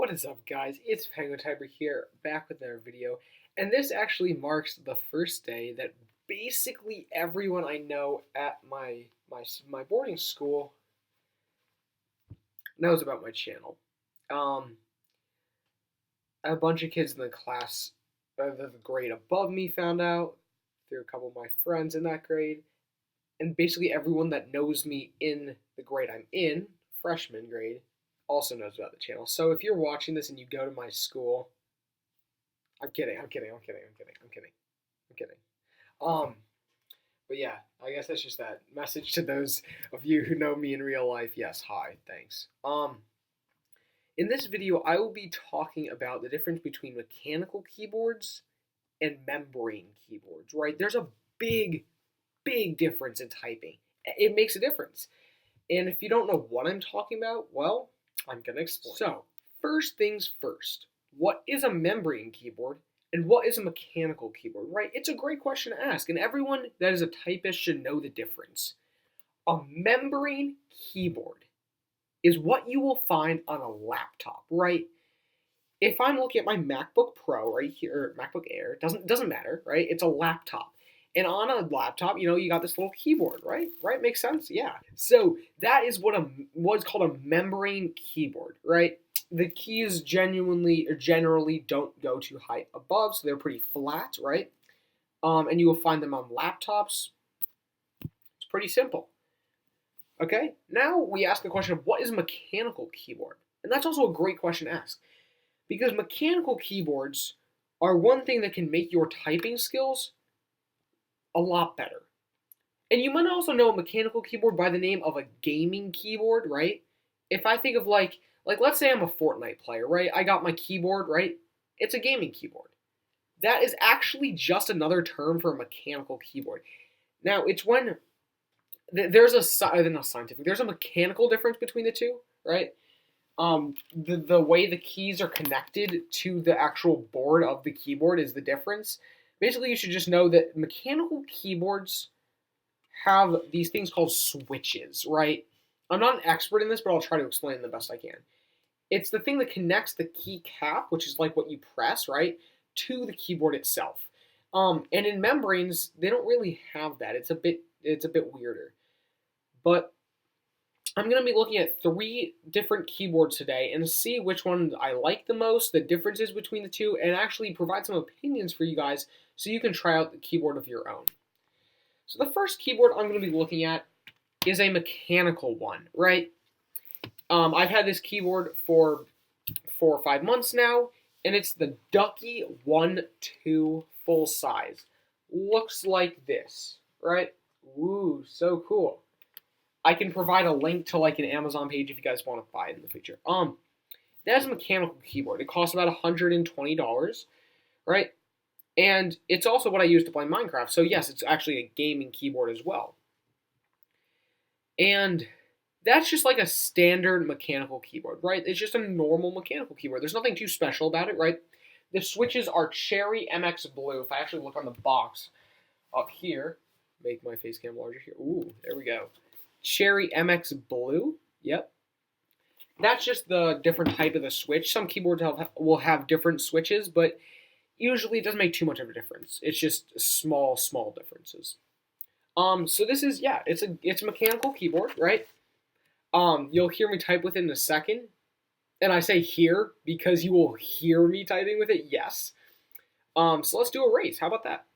What is up, guys? It's Penguin Tiber here, back with another video, and this actually marks the first day that basically everyone I know at my boarding school knows about my channel. A bunch of kids in the class, the grade above me, found out through a couple of my friends in that grade, and basically everyone that knows me in the grade I'm in, freshman grade, also knows about the channel. So if you're watching this and you go to my school, I'm kidding. But yeah, I guess that's just that message to those of you who know me in real life. Yes, hi, thanks. In this video, I will be talking about the difference between mechanical keyboards and membrane keyboards, right? There's a big difference in typing. It makes a difference. And if you don't know what I'm talking about, well, I'm going to explain. So, first things first, what is a membrane keyboard and what is a mechanical keyboard, right? It's a great question to ask, and everyone that is a typist should know the difference. A membrane keyboard is what you will find on a laptop, right? If I'm looking at my MacBook Pro right here, or MacBook Air, doesn't matter, right? It's a laptop. And on a laptop, you got this little keyboard, right? Right? Makes sense? Yeah. So that is what's called a membrane keyboard, right? The keys generally don't go too high above, so they're pretty flat, right? And you will find them on laptops. It's pretty simple. Okay? Now we ask the question of what is a mechanical keyboard? And that's also a great question to ask. Because mechanical keyboards are one thing that can make your typing skills a lot better. And you might also know a mechanical keyboard by the name of a gaming keyboard, right? If I think of like let's say I'm a Fortnite player, right? I got my keyboard, right? It's a gaming keyboard. That is actually just another term for a mechanical keyboard. Now, it's when there's a mechanical difference between the two, right? The way the keys are connected to the actual board of the keyboard is the difference. Basically, you should just know that mechanical keyboards have these things called switches, right? I'm not an expert in this, but I'll try to explain it the best I can. It's the thing that connects the keycap, which is like what you press, right, to the keyboard itself. And in membranes, they don't really have that. It's a bit weirder. But I'm going to be looking at 3 different keyboards today and see which one I like the most, the differences between the two, and actually provide some opinions for you guys so you can try out the keyboard of your own. So the first keyboard I'm going to be looking at is a mechanical one, right? I've had this keyboard for 4 or 5 months now, and it's the Ducky 1-2 full size. Looks like this, right? Woo, so cool. I can provide a link to like an Amazon page if you guys want to buy it in the future. That's a mechanical keyboard. It costs about $120, right? And it's also what I use to play Minecraft. So yes, it's actually a gaming keyboard as well. And that's just like a standard mechanical keyboard, right? It's just a normal mechanical keyboard. There's nothing too special about it, right? The switches are Cherry MX Blue. If I actually look on the box up here, make my face cam larger here. Ooh, there we go. Cherry MX Blue, yep. That's just the different type of the switch. Some keyboards will have different switches, but usually it doesn't make too much of a difference. It's just small differences. So this is, yeah, it's a mechanical keyboard, right? You'll hear me type with it in a second. And I say hear because you will hear me typing with it, yes. So let's do a race. How about that?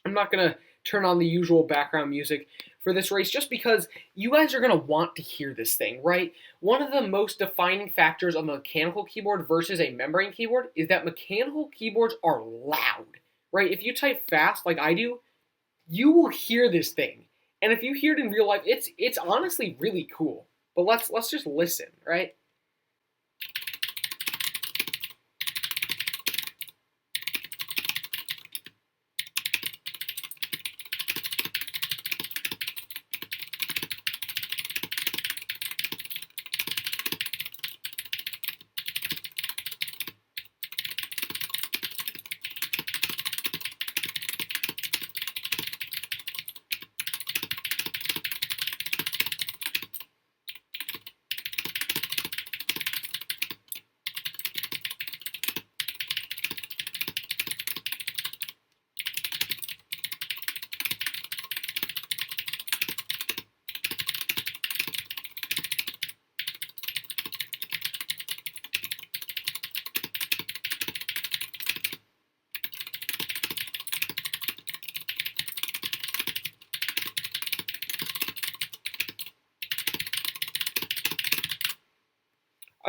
I'm not going to turn on the usual background music for this race just because you guys are going to want to hear this thing, right? One of the most defining factors of a mechanical keyboard versus a membrane keyboard is that mechanical keyboards are loud, right? If you type fast like I do, you will hear this thing. And if you hear it in real life, it's honestly really cool. But let's just listen, right?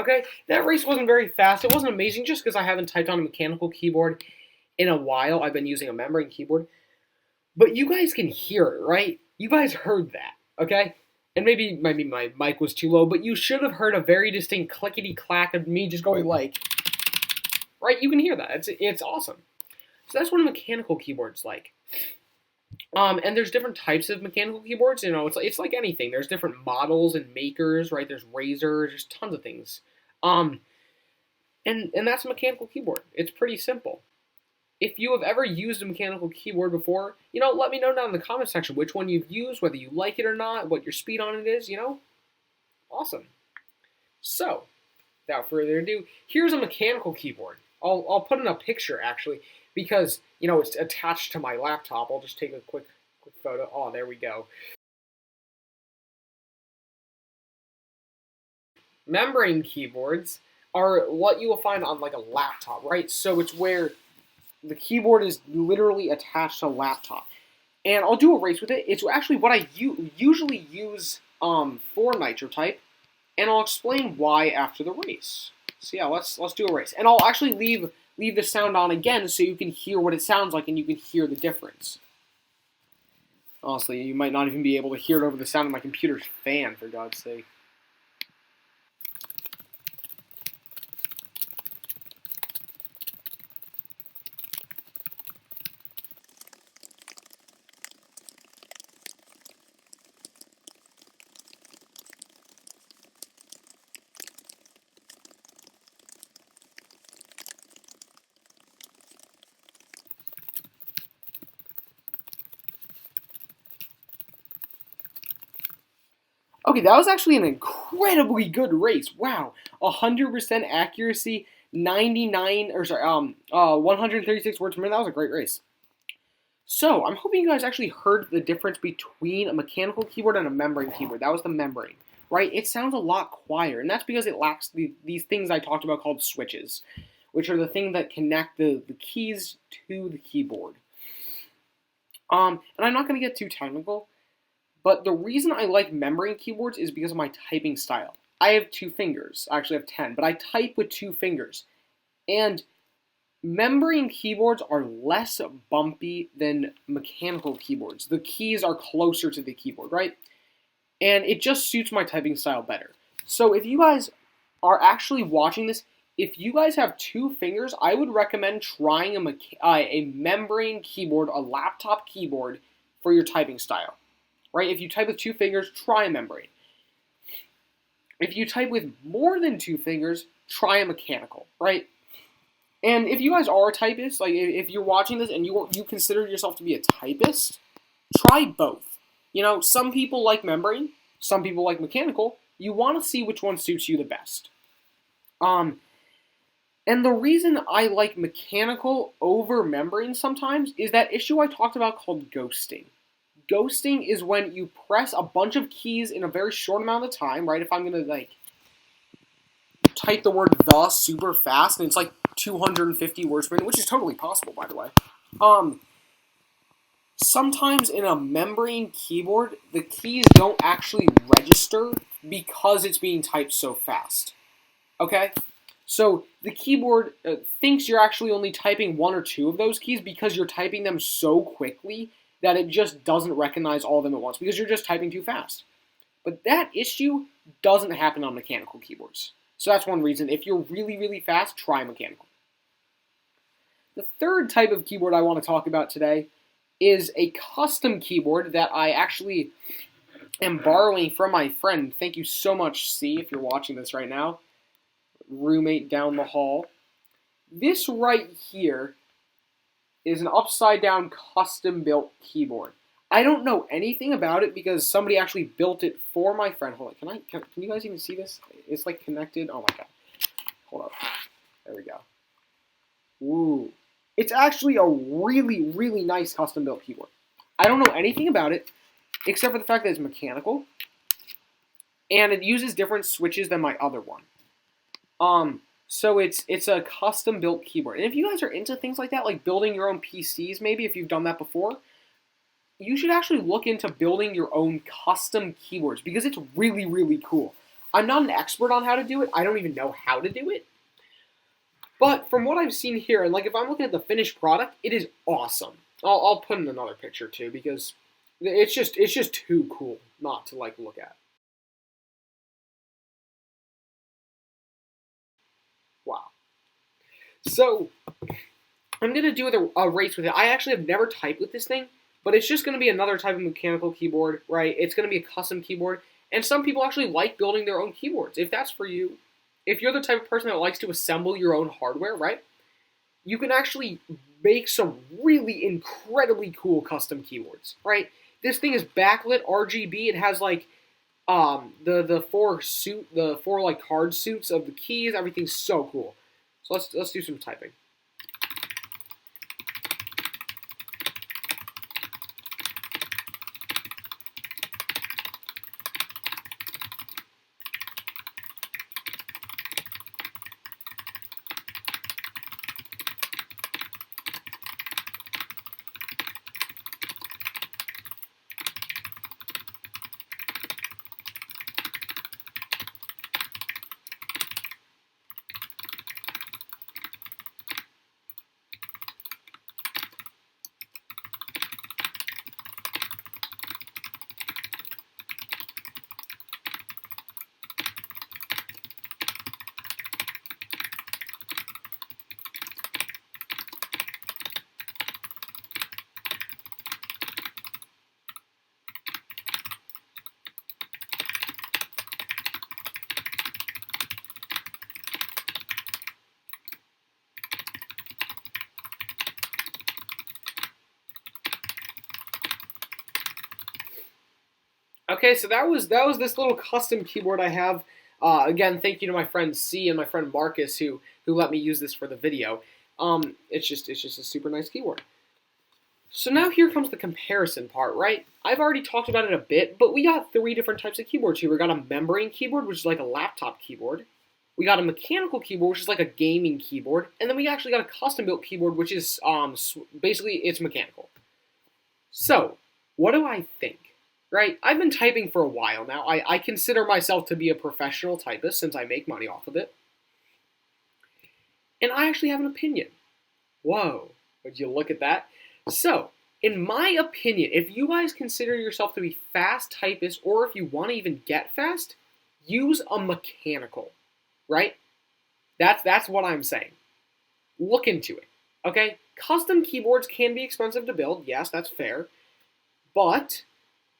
Okay, that race wasn't very fast. It wasn't amazing just because I haven't typed on a mechanical keyboard in a while. I've been using a membrane keyboard. But you guys can hear it, right? You guys heard that, okay? And maybe my mic was too low, but you should have heard a very distinct clickety-clack of me just going like, right? You can hear that. It's awesome. So that's what a mechanical keyboard's like. And there's different types of mechanical keyboards. You know, it's like anything. There's different models and makers, right? There's Razer, there's tons of things. And that's a mechanical keyboard. It's pretty simple. If you have ever used a mechanical keyboard before, you know, let me know down in the comment section which one you've used, whether you like it or not, what your speed on it is, you know? Awesome. So, without further ado, here's a mechanical keyboard. I'll put in a picture, actually, because, you know, it's attached to my laptop. I'll just take a quick photo. Oh, there we go. Membrane keyboards are what you will find on, like, a laptop, right? So it's where the keyboard is literally attached to a laptop. And I'll do a race with it. It's actually what I usually use for Nitro type, and I'll explain why after the race. So yeah, let's do a race. And I'll actually leave the sound on again so you can hear what it sounds like and you can hear the difference. Honestly, you might not even be able to hear it over the sound of my computer's fan, for God's sake. Okay, that was actually an incredibly good race. Wow, 100% accuracy, 136 words per minute. That was a great race. So, I'm hoping you guys actually heard the difference between a mechanical keyboard and a membrane keyboard. That was the membrane, right? It sounds a lot quieter, and that's because it lacks these things I talked about called switches, which are the things that connect the keys to the keyboard. And I'm not going to get too technical, but the reason I like membrane keyboards is because of my typing style. I have 2 fingers. I actually have 10, but I type with 2 fingers. And membrane keyboards are less bumpy than mechanical keyboards. The keys are closer to the keyboard, right? And it just suits my typing style better. So if you guys are actually watching this, if you guys have 2 fingers, I would recommend trying a membrane keyboard, a laptop keyboard, for your typing style. Right? If you type with 2 fingers, try a membrane. If you type with more than 2 fingers, try a mechanical, right? And if you guys are a typist, like if you're watching this and you consider yourself to be a typist, try both. You know, some people like membrane, some people like mechanical. You want to see which one suits you the best. And the reason I like mechanical over membrane sometimes is that issue I talked about called ghosting. Ghosting is when you press a bunch of keys in a very short amount of time, right? If I'm going to, like, type the word "the" super fast, and it's like 250 words per minute, which is totally possible, by the way. Sometimes in a membrane keyboard, the keys don't actually register because it's being typed so fast. Okay? So the keyboard thinks you're actually only typing 1 or 2 of those keys because you're typing them so quickly that it just doesn't recognize all of them at once because you're just typing too fast. But that issue doesn't happen on mechanical keyboards. So that's one reason. If you're really, really fast, try mechanical. The third type of keyboard I want to talk about today is a custom keyboard that I actually am borrowing from my friend. Thank you so much, C, if you're watching this right now. Roommate down the hall. This right here is an upside-down custom-built keyboard. I don't know anything about it because somebody actually built it for my friend. Hold on, can you guys even see this? It's like connected. Oh my god. Hold up. There we go. Ooh. It's actually a really, really nice custom-built keyboard. I don't know anything about it except for the fact that it's mechanical and it uses different switches than my other one. So it's a custom-built keyboard. And if you guys are into things like that, like building your own PCs maybe, if you've done that before, you should actually look into building your own custom keyboards because it's really, really cool. I'm not an expert on how to do it. I don't even know how to do it. But from what I've seen here, and like if I'm looking at the finished product, it is awesome. I'll put in another picture too because it's just too cool not to like look at. Wow. So I'm gonna do a race with it. I actually have never typed with this thing, but it's just gonna be another type of mechanical keyboard, right? It's gonna be a custom keyboard, and some people actually like building their own keyboards. If that's for you, if you're the type of person that likes to assemble your own hardware, right? You can actually make some really incredibly cool custom keyboards, right? This thing is backlit RGB. It has like the four like card suits of the keys. Everything's so cool. So let's do some typing. Okay, so that was this little custom keyboard I have. Again, thank you to my friend C and my friend Marcus who let me use this for the video. It's just a super nice keyboard. So now here comes the comparison part, right? I've already talked about it a bit, but we got three different types of keyboards here. We got a membrane keyboard, which is like a laptop keyboard. We got a mechanical keyboard, which is like a gaming keyboard, and then we actually got a custom-built keyboard, which is basically it's mechanical. So, what do I think? Right? I've been typing for a while now. I consider myself to be a professional typist since I make money off of it. And I actually have an opinion. Whoa, would you look at that? So, in my opinion, if you guys consider yourself to be fast typists, or if you want to even get fast, use a mechanical, right? That's what I'm saying. Look into it, okay? Custom keyboards can be expensive to build. Yes, that's fair. But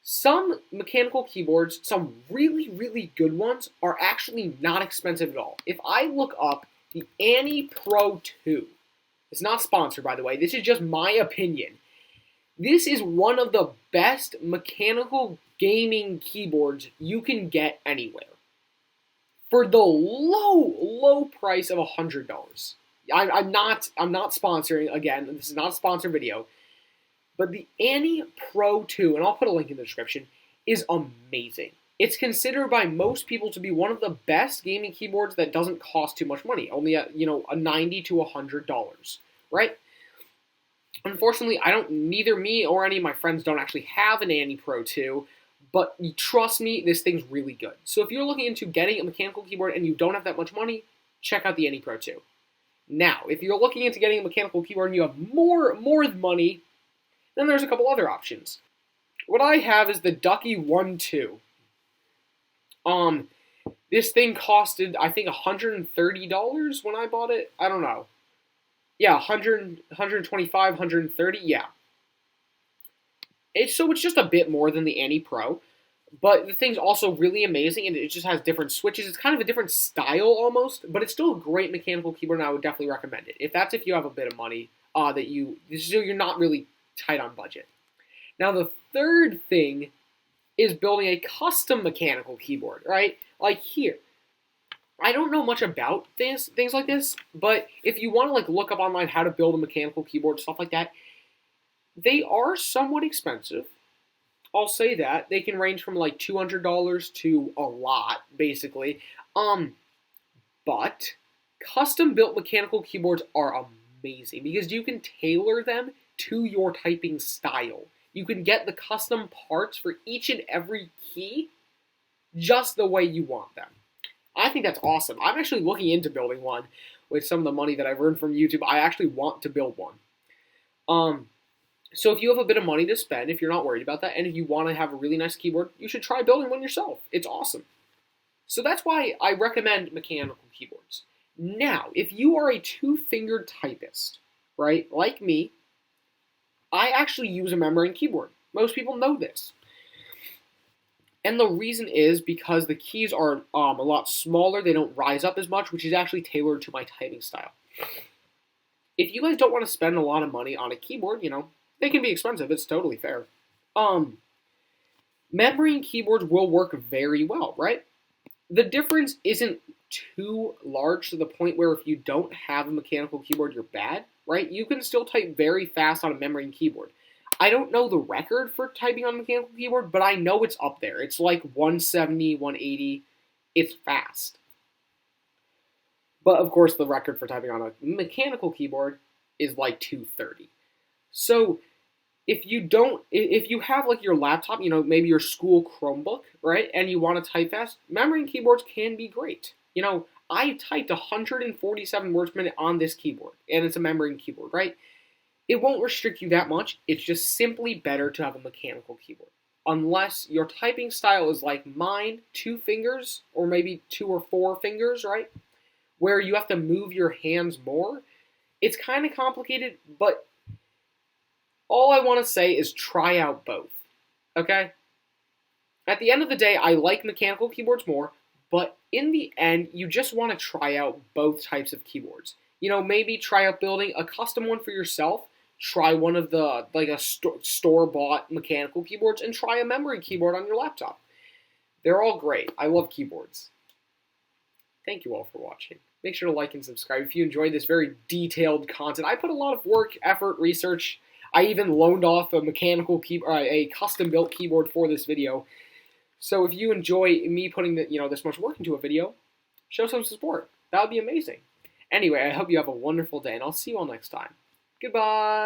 some mechanical keyboards, some really, really good ones, are actually not expensive at all. If I look up the Annie Pro 2, it's not sponsored, by the way, this is just my opinion. This is one of the best mechanical gaming keyboards you can get anywhere. For the low price of $100. I'm not sponsoring, again, this is not a sponsored video. But the Annie Pro 2, and I'll put a link in the description, is amazing. It's considered by most people to be one of the best gaming keyboards that doesn't cost too much money, only at, a $90 to $100, right? Unfortunately, neither me or any of my friends don't actually have an Annie Pro 2, but trust me, this thing's really good. So if you're looking into getting a mechanical keyboard and you don't have that much money, check out the Annie Pro 2. Now, if you're looking into getting a mechanical keyboard and you have more money, then there's a couple other options. What I have is the Ducky 1-2. This thing costed, I think, $130 when I bought it. I don't know. Yeah, 125, 130, yeah. It's just a bit more than the Annie Pro. But the thing's also really amazing, and it just has different switches. It's kind of a different style almost, but it's still a great mechanical keyboard, and I would definitely recommend it. If you have a bit of money, so you're not really tight on budget. Now the third thing is building a custom mechanical keyboard, right? Like here. I don't know much about things like this, but if you want to like look up online how to build a mechanical keyboard, stuff like that, they are somewhat expensive. I'll say that. They can range from like $200 to a lot, basically. But custom built mechanical keyboards are amazing because you can tailor them to your typing style. You can get the custom parts for each and every key just the way you want them. I think that's awesome. I'm actually looking into building one with some of the money that I've earned from YouTube. I actually want to build one. So if you have a bit of money to spend, if you're not worried about that, and if you want to have a really nice keyboard, you should try building one yourself. It's awesome. So that's why I recommend mechanical keyboards. Now, if you are a two-fingered typist, right, like me, I actually use a membrane keyboard. Most people know this. And the reason is because the keys are a lot smaller, they don't rise up as much, which is actually tailored to my typing style. If you guys don't want to spend a lot of money on a keyboard, they can be expensive, it's totally fair. Membrane keyboards will work very well, right? The difference isn't too large to the point where if you don't have a mechanical keyboard, you're bad, right? You can still type very fast on a membrane keyboard. I don't know the record for typing on a mechanical keyboard, but I know it's up there. It's like 170, 180. It's fast. But of course, the record for typing on a mechanical keyboard is like 230. So if you have like your laptop, maybe your school Chromebook, right, and you want to type fast, membrane keyboards can be great. I typed 147 words per minute on this keyboard, and it's a membrane keyboard, right? It won't restrict you that much. It's just simply better to have a mechanical keyboard. Unless your typing style is like mine, 2 fingers, or maybe 2 or 4 fingers, right? Where you have to move your hands more. It's kind of complicated, but all I want to say is try out both, okay? At the end of the day, I like mechanical keyboards more, but in the end, you just want to try out both types of keyboards. Maybe try out building a custom one for yourself, try one of the, like a store-bought mechanical keyboards, and try a memory keyboard on your laptop. They're all great. I love keyboards. Thank you all for watching. Make sure to like and subscribe if you enjoyed this very detailed content. I put a lot of work, effort, research. I even loaned off a mechanical keyboard, a custom-built keyboard for this video. So if you enjoy me putting this much work into a video, show some support. That would be amazing. Anyway, I hope you have a wonderful day, and I'll see you all next time. Goodbye!